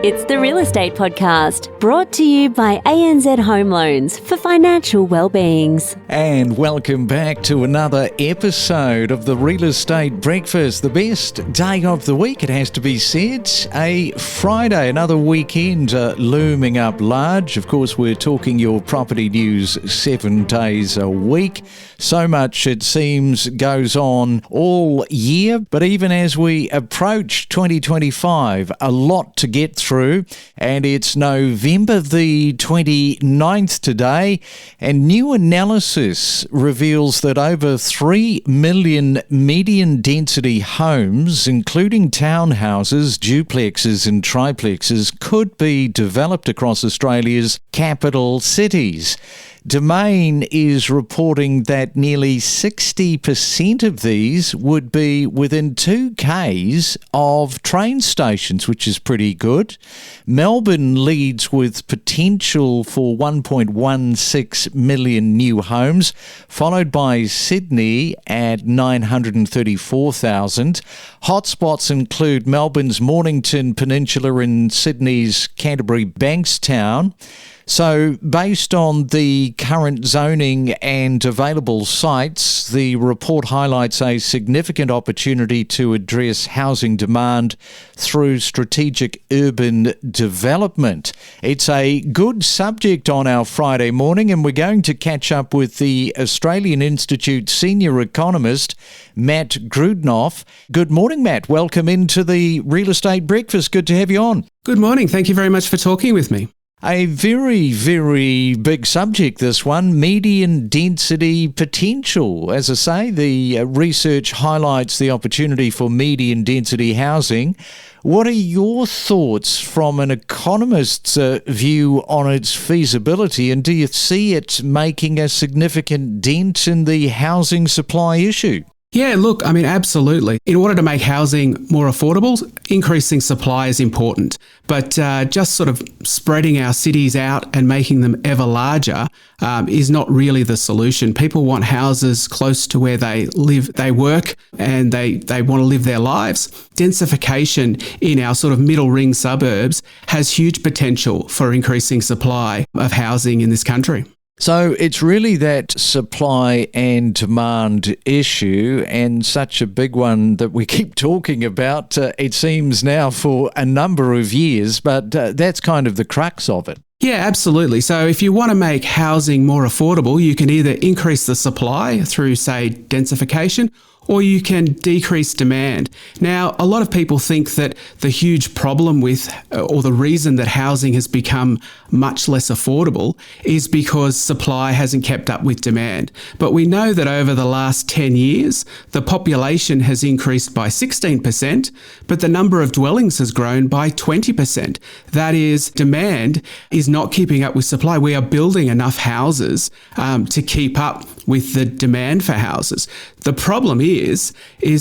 It's the Real Estate Podcast, brought to you by ANZ Home Loans for financial well-beings. And welcome back to another episode of the Real Estate Breakfast, the best day of the week, it has to be said. A Friday, another weekend looming up large. Of course, we're talking your property news 7 days a week. So much, it seems, goes on all year. But even as we approach 2025, a lot to get through. And it's November the 29th today. And new analysis reveals that over 3 million median density homes, including townhouses, duplexes and triplexes, could be developed across Australia's capital cities. Domain is reporting that nearly 60% of these would be within 2 k's of train stations, which is pretty good. Melbourne leads with potential for 1.16 million new homes, followed by Sydney at 934,000. Hotspots include Melbourne's Mornington, Peninsula and Sydney's Canterbury-Bankstown. So based on the current zoning and available sites, the report highlights a significant opportunity to address housing demand through strategic urban development. It's a good subject on our Friday morning, and we're going to catch up with the Australian Institute senior economist, Matt Grudnoff. Good morning, Matt. Welcome into the Real Estate Breakfast. Good to have you on. Good morning. Thank you very much for talking with me. A very, very big subject, this one, median density potential. As I say, the research highlights the opportunity for median density housing. What are your thoughts from an economist's view on its feasibility, and do you see it making a significant dent in the housing supply issue? Yeah, look, I mean, absolutely. In order to make housing more affordable, increasing supply is important. But just sort of spreading our cities out and making them ever larger is not really the solution. People want houses close to where they live, they work, and they want to live their lives. Densification in our sort of middle ring suburbs has huge potential for increasing supply of housing in this country. So it's really that supply and demand issue, and such a big one that we keep talking about, it seems now, for a number of years, but that's kind of the crux of it. Yeah, absolutely. So if you want to make housing more affordable, you can either increase the supply through, say, densification, or you can decrease demand. Now, a lot of people think that the huge problem with, or the reason that housing has become much less affordable is because supply hasn't kept up with demand. But we know that over the last 10 years, the population has increased by 16%, but the number of dwellings has grown by 20%. That is, demand is not keeping up with supply. We are building enough houses to keep up with the demand for houses. The problem is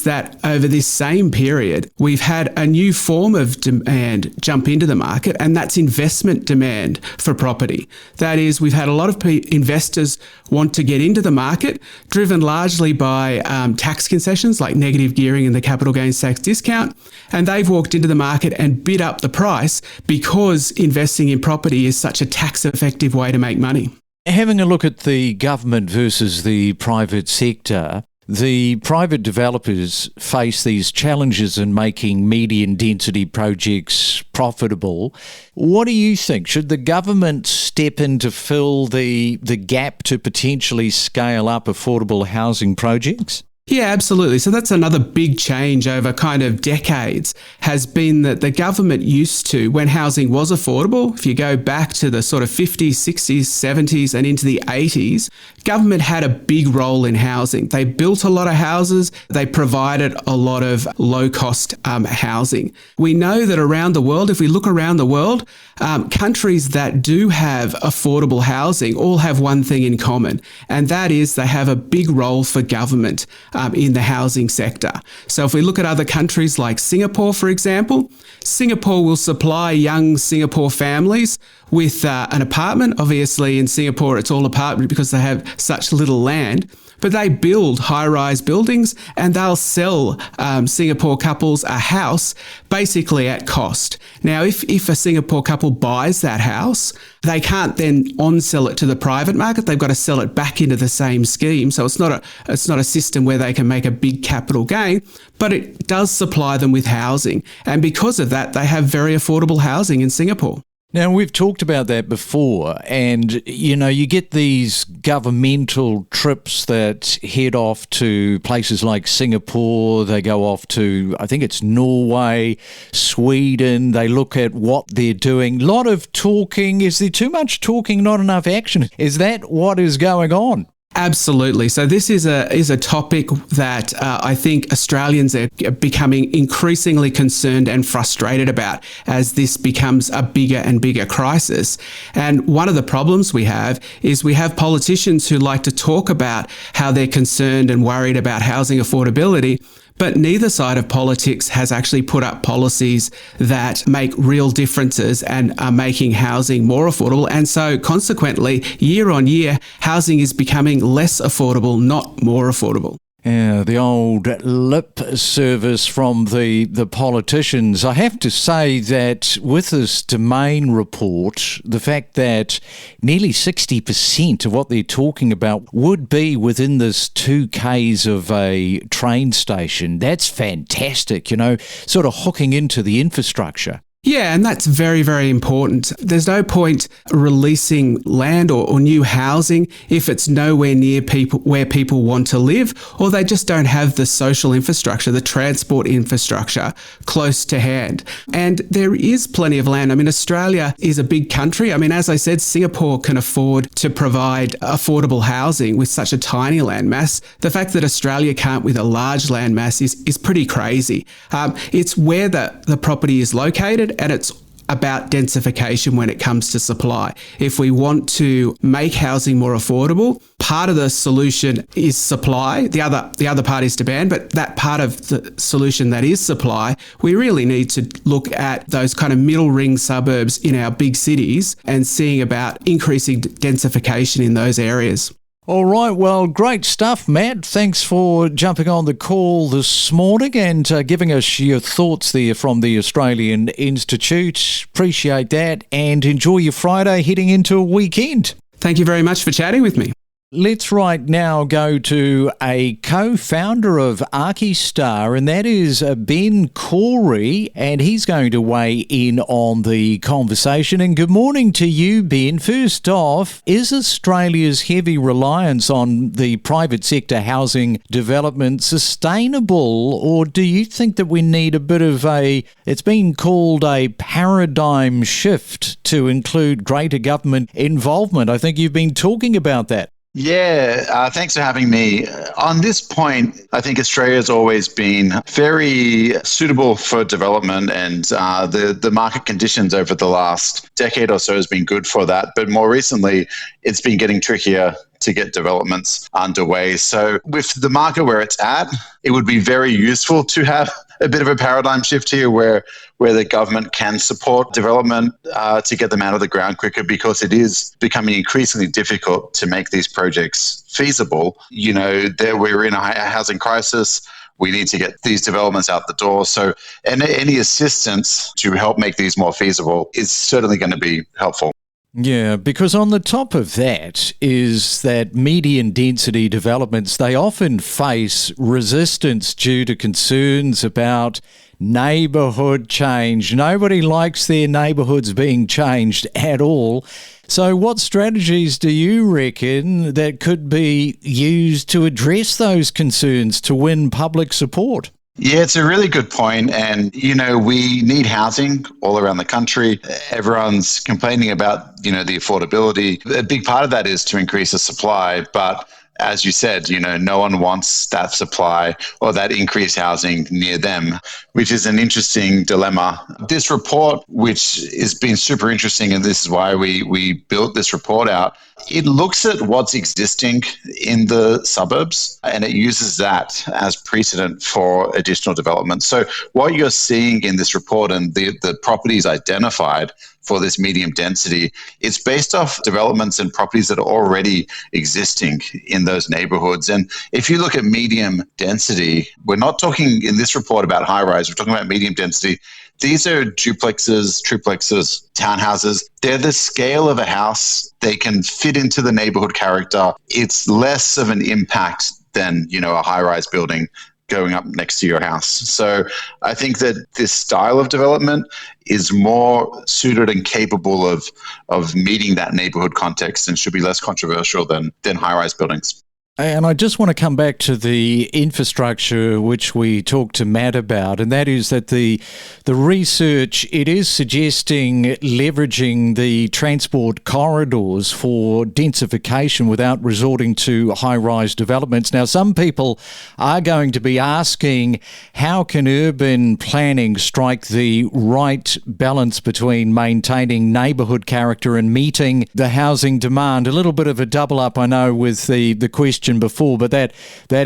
that over this same period, we've had a new form of demand jump into the market, and that's investment demand for property. That is, we've had a lot of investors want to get into the market, driven largely by tax concessions like negative gearing and the capital gains tax discount, and they've walked into the market and bid up the price because investing in property is such a tax-effective way to make money. Having a look at the government versus the private sector, the private developers face these challenges in making median density projects profitable. What do you think? Should the government step in to fill the gap to potentially scale up affordable housing projects? Yeah, absolutely. So that's another big change over kind of decades, has been that the government used to, when housing was affordable, if you go back to the sort of 50s, 60s, 70s and into the 80s, government had a big role in housing. They built a lot of houses. They provided a lot of low-cost housing. We know that around the world, if we look around the world, countries that do have affordable housing all have one thing in common, and that is they have a big role for government in the housing sector. So if we look at other countries like Singapore, for example, Singapore will supply young Singapore families with an apartment. Obviously in Singapore it's all apartment because they have such little land. but they build high-rise buildings and they'll sell Singapore couples a house basically at cost. Now, if a Singapore couple buys that house, they can't then on-sell it to the private market. They've got to sell it back into the same scheme. So it's not a system where they can make a big capital gain, but it does supply them with housing. And because of that, they have very affordable housing in Singapore. Now, we've talked about that before, and, you get these governmental trips that head off to places like Singapore, they go off to, I think it's Norway, Sweden, they look at what they're doing. A lot of talking. Is there too much talking, not enough action? Is that what is going on? Absolutely. So this is a topic that I think Australians are becoming increasingly concerned and frustrated about as this becomes a bigger and bigger crisis. And one of the problems we have is we have politicians who like to talk about how they're concerned and worried about housing affordability, but neither side of politics has actually put up policies that make real differences and are making housing more affordable. And so consequently, year on year, housing is becoming less affordable, not more affordable. Yeah, the old lip service from the politicians. I have to say that with this Domain report, the fact that nearly 60% of what they're talking about would be within this 2 Ks of a train station, that's fantastic, sort of hooking into the infrastructure. Yeah, and that's very, very important. There's no point releasing land or new housing if it's nowhere near where people want to live, or they just don't have the social infrastructure, the transport infrastructure close to hand. And there is plenty of land. I mean, Australia is a big country. I mean, as I said, Singapore can afford to provide affordable housing with such a tiny land mass. The fact that Australia can't with a large land mass is pretty crazy. It's where the property is located, and it's about densification when it comes to supply. If we want to make housing more affordable, part of the solution is supply. The other part is demand, but that part of the solution that is supply, we really need to look at those kind of middle ring suburbs in our big cities and seeing about increasing densification in those areas. All right, well, great stuff, Matt. Thanks for jumping on the call this morning and giving us your thoughts there from the Australian Institute. Appreciate that, and enjoy your Friday heading into a weekend. Thank you very much for chatting with me. Let's right now go to a co-founder of Archistar, and that is Ben Coorey, and he's going to weigh in on the conversation. And good morning to you, Ben. First off, is Australia's heavy reliance on the private sector housing development sustainable, or do you think that we need a bit of it's been called a paradigm shift to include greater government involvement? I think you've been talking about that. Yeah, thanks for having me. On this point, I think Australia's always been very suitable for development, and the market conditions over the last decade or so has been good for that. But more recently, it's been getting trickier to get developments underway. So with the market where it's at, it would be very useful to have a bit of a paradigm shift here where the government can support development to get them out of the ground quicker, because it is becoming increasingly difficult to make these projects feasible. We're in a housing crisis. We need to get these developments out the door. So any assistance to help make these more feasible is certainly going to be helpful. Yeah, because on the top of that is that median density developments, they often face resistance due to concerns about neighbourhood change. Nobody likes their neighbourhoods being changed at all. So what strategies do you reckon that could be used to address those concerns to win public support? Yeah, it's a really good point. And, we need housing all around the country. Everyone's complaining about, the affordability. A big part of that is to increase the supply. But as you said, no one wants that supply or that increased housing near them, which is an interesting dilemma. This report, which has been super interesting, and this is why we built this report out, it looks at what's existing in the suburbs and it uses that as precedent for additional development. So what you're seeing in this report and the properties identified for this medium density, it's based off developments and properties that are already existing in those neighborhoods. And if you look at medium density, we're not talking in this report about high rise, we're talking about medium density. These are duplexes, triplexes, townhouses. They're the scale of a house. They can fit into the neighborhood character. It's less of an impact than, a high-rise building going up next to your house. So I think that this style of development is more suited and capable of meeting that neighborhood context and should be less controversial than high-rise buildings. And I just want to come back to the infrastructure which we talked to Matt about, and that is that the research, it is suggesting leveraging the transport corridors for densification without resorting to high-rise developments. Now, some people are going to be asking, how can urban planning strike the right balance between maintaining neighbourhood character and meeting the housing demand? A little bit of a double up, I know, with the question before, but that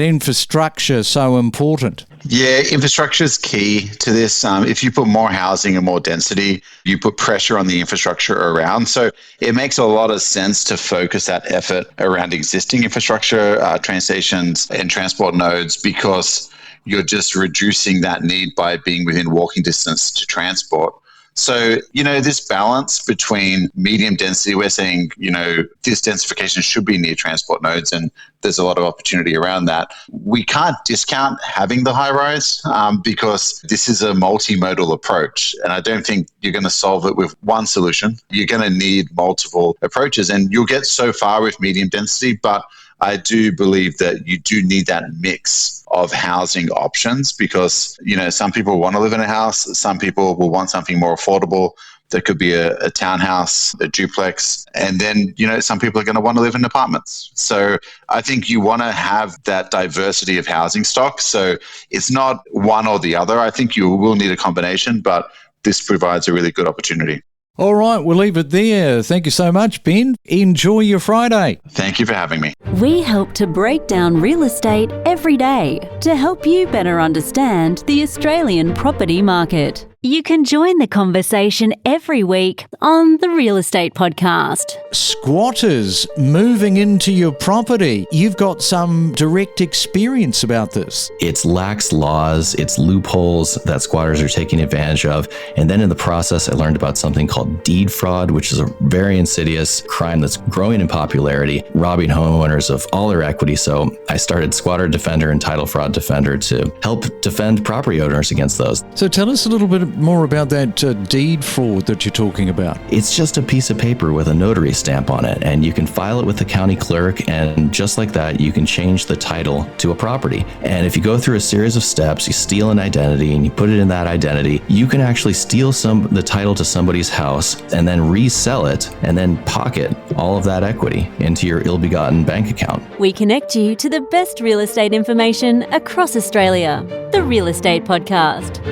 infrastructure so important. Yeah, infrastructure is key to this. If you put more housing and more density, you put pressure on the infrastructure around. So it makes a lot of sense to focus that effort around existing infrastructure, train stations and transport nodes, because you're just reducing that need by being within walking distance to transport. So, this balance between medium density, we're saying, this densification should be near transport nodes, and there's a lot of opportunity around that. We can't discount having the high rise because this is a multimodal approach, and I don't think you're going to solve it with one solution. You're going to need multiple approaches, and you'll get so far with medium density, but I do believe that you do need that mix of housing options because, some people want to live in a house. Some people will want something more affordable. There could be a townhouse, a duplex, and then, some people are going to want to live in apartments. So I think you want to have that diversity of housing stock. So it's not one or the other. I think you will need a combination, but this provides a really good opportunity. All right, we'll leave it there. Thank you so much, Ben. Enjoy your Friday. Thank you for having me. We help to break down real estate every day to help you better understand the Australian property market. You can join the conversation every week on the Real Estate Podcast. Squatters moving into your property. You've got some direct experience about this. It's lax laws, it's loopholes that squatters are taking advantage of. And then in the process, I learned about something called deed fraud, which is a very insidious crime that's growing in popularity, robbing homeowners of all their equity. So I started Squatter Defender and Title Fraud Defender to help defend property owners against those. So tell us a little bit more about that deed fraud that you're talking about. It's just a piece of paper with a notary stamp on it, and you can file it with the county clerk, and just like that, you can change the title to a property. And if you go through a series of steps, you steal an identity and you put it in that identity, you can actually steal the title to somebody's house and then resell it and then pocket all of that equity into your ill-begotten bank account. We connect you to the best real estate information across Australia. The Real Estate Podcast.